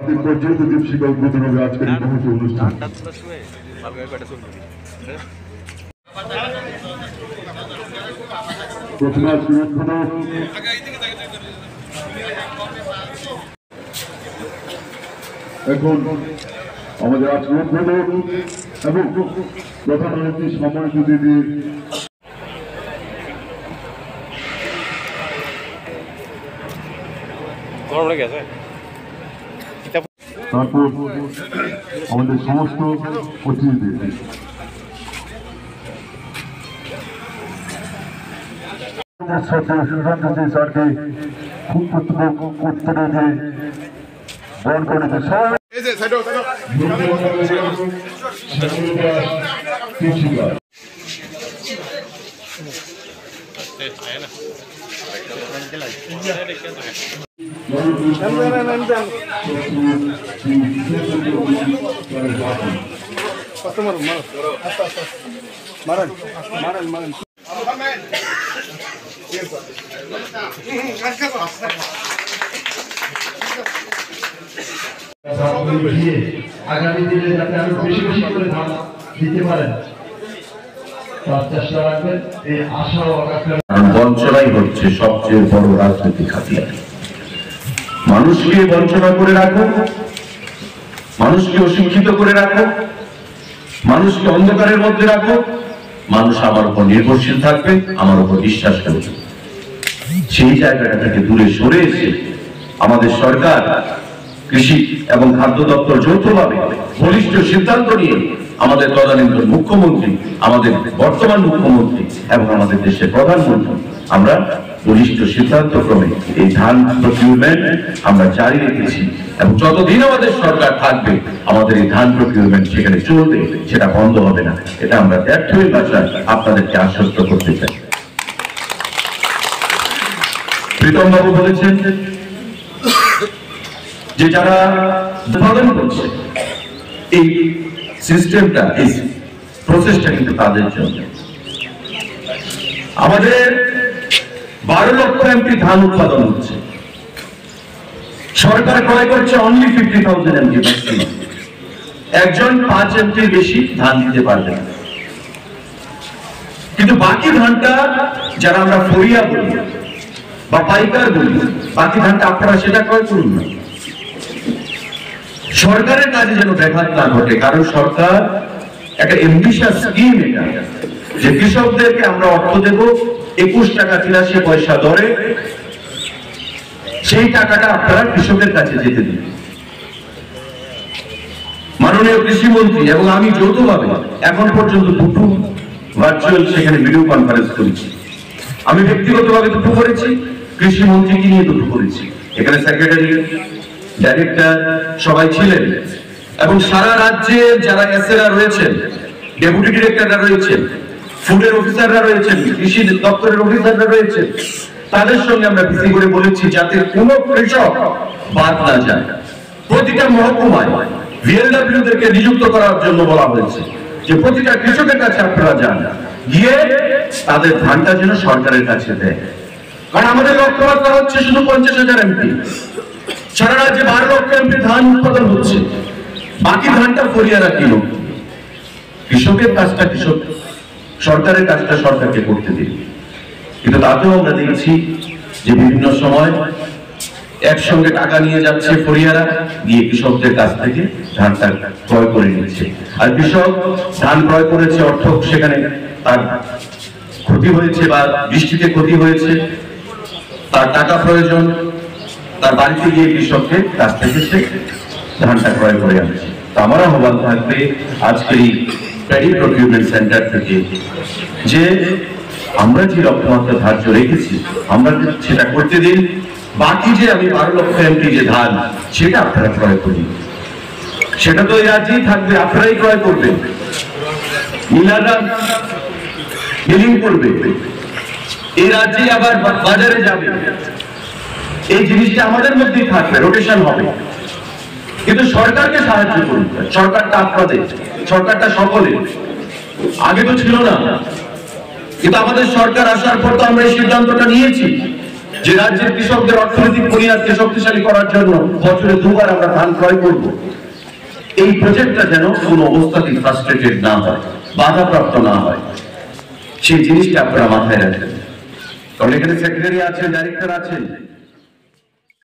পর্যন্ত দীপশিখা উদ্বোধন হবে আজকের এই মহতি অনুষ্ঠান। প্রথমে আজকের উদ্বোধন এখন আমাদের আজকের উদ্বোধন এবং প্রধান অতিথি সম্মানিত দিদি তারপর আমাদের সমস্ত অতিথিদের সুশান্ত স্যারকে খুব উত্তরে দিয়ে বরণ করে আগামী দিনে যাতে আরো বেশি বেশি করে ধান দিতে পারেন তার চেষ্টা রাখবেন। এই আশা ও আকাঙ্ক্ষা বঞ্চনাই হচ্ছে সবচেয়ে বড় রাজনৈতিক হাতিয়ার। মানুষকে বঞ্চনা করে রাখো, মানুষকে অশিক্ষিত করে রাখো, মানুষকে অন্ধকারের মধ্যে রাখো, মানুষ আমার উপর নির্ভরশীল থাকবে, আমার উপর বিশ্বাস করবে। সেই জায়গাটা থেকে দূরে সরে এসে আমাদের সরকার কৃষি এবং খাদ্য দপ্তর যৌথভাবে বলিষ্ঠ সিদ্ধান্ত নিয়ে আমাদের তদানীন্তন মুখ্যমন্ত্রী, আমাদের বর্তমান মুখ্যমন্ত্রী এবং আমাদের দেশের প্রধানমন্ত্রী আমরা বলিষ্ঠ সিদ্ধান্ত ক্রমে এই ধান প্রকিউরমেন্ট আমরা জারি রেখেছি এবং যতদিন আমাদের সরকার থাকবে আমাদের এই ধান প্রকিউরমেন্ট সেখানে চলবে, সেটা বন্ধ হবে না। এটা আমরা ব্যর্থই ভাষায় আপনাদেরকে আশ্বস্ত করতে চাই। প্রীতম বাবু বলেছেন যে যারা উৎপাদন করছে এই সিস্টেমটা, এই প্রসেসটা কিন্তু তাদের জন্য। আমাদের 12 লক্ষ এমপি ধান উৎপাদন হচ্ছে, সরকার ক্রয় করছে অনলি 50,000 এমপি। একজন 5 এমপির বেশি ধান দিতে পারবে না, কিন্তু বাকি ধানটা যারা আমরা ফরিয়া বলি বা পাইকার বলি, বাকি ধানটা আপনারা সেটা ক্রয় করুন না। সরকারের কাজে যেন ব্যাঘাত না ঘটে, কারণ সরকার একটা এমবিশিয়াস স্কিম এটা, যে কৃষকদেরকে আমরা অর্থ দেব 21 টাকা 83 পয়সা দরে, সেই টাকাটা আপনারা কৃষকের কাছে যেতে দিন। মাননীয় কৃষিমন্ত্রী এবং আমি যৌথভাবে এখন পর্যন্ত দুটো ভার্চুয়াল সেখানে ভিডিও কনফারেন্স করেছি। আমি ব্যক্তিগতভাবে দুটো করেছি, কৃষিমন্ত্রীকে নিয়ে দুটো করেছি। এখানে সেক্রেটারি, ডাইরেক্টর সবাই ছিলেন এবং সারা রাজ্যে যারা এসএরা রয়েছেন, ডেপুটি ডিরেক্টররা রয়েছেন, ফুডের অফিসাররা রয়েছেন, কৃষি দপ্তরের অফিসাররা রয়েছেন, তাদের সঙ্গে আমরা ভিসি করে বলেছি যাতে কোনো কৃষক বাদ না যায়। প্রতিটা মহকুমায় ভিএলডব্লিউদেরকে নিযুক্ত করার জন্য বলা হয়েছে যে প্রতিটা কৃষকের কাছে আপনারা যান, গিয়ে তাদের ধানটা যেন সরকারের কাছে দেয়। কারণ আমাদের লক্ষ্যমাত্রা হচ্ছে শুধু 50,000 এমপি, সারা রাজ্যে 12 লক্ষ এমপি ধান উৎপাদন হচ্ছে, বাকি ধানটা ফরিয়ারা কিনো। কৃষকের কাজটা কৃষক, সরকারের কাজটা সরকারকে করতে দিন। কিন্তু তাতেও আমরা দেখছি যে বিভিন্ন সময় একসঙ্গে টাকা নিয়ে যাচ্ছে ফরিয়ারা, গিয়ে কৃষকদের কাছ থেকে ধানটা ক্রয় করে নিচ্ছে। আর কৃষক ধান ক্রয় করেছে, অর্থ সেখানে তার ক্ষতি হয়েছে বা বৃষ্টিতে ক্ষতি হয়েছে, তার টাকা প্রয়োজন, তার বাড়িতে গিয়ে কৃষকের কাছ থেকে সে ধানটা ক্রয় করে আনছে। তো আমার আহ্বান থাকবে আজকে এই প্যাডি প্রকিউরমেন্ট সেন্টার থেকে যে আমরা যে লক্ষ্যমাত্রা ধার্য রেখেছি আমরা সেটা করতে দিন। বাকি যে আমি 12 লক্ষ এমপি যে ধান সেটা আপনারা ক্রয় করুন, সেটা তো এই রাজ্যেই থাকবে, আপনারাই ক্রয় করবেন, মিলাররা মিলিং করবে, এই রাজ্যে আবার বাজারে যাবে, এই জিনিসটা আমাদের মধ্যেই থাকবে, রোটেশন হবে। কিন্তু সরকারকে সাহায্য করুন, সরকারটা আপনাদের, সরকারটা সকলের, আগে তো ছিল না। কিন্তু আমাদের সরকার আসার পর তো আমরা এই সিদ্ধান্তটা নিয়েছি যে রাজ্যের কৃষকদের অর্থনৈতিক বুনিয়াদকে শক্তিশালী করার জন্য বছরে দুবার আমরা ধান ক্রয় করব, এই প্রজেক্টটা যেন কোনো অবস্থাতেই ফ্রাস্ট্রেটেড না হয়, বাধাপ্রাপ্ত না হয়, সেই জিনিসটা আপনারা মাথায় রাখবেন। কারণ এখানে সেক্রেটারি আছেন, ডাইরেক্টর আছেন,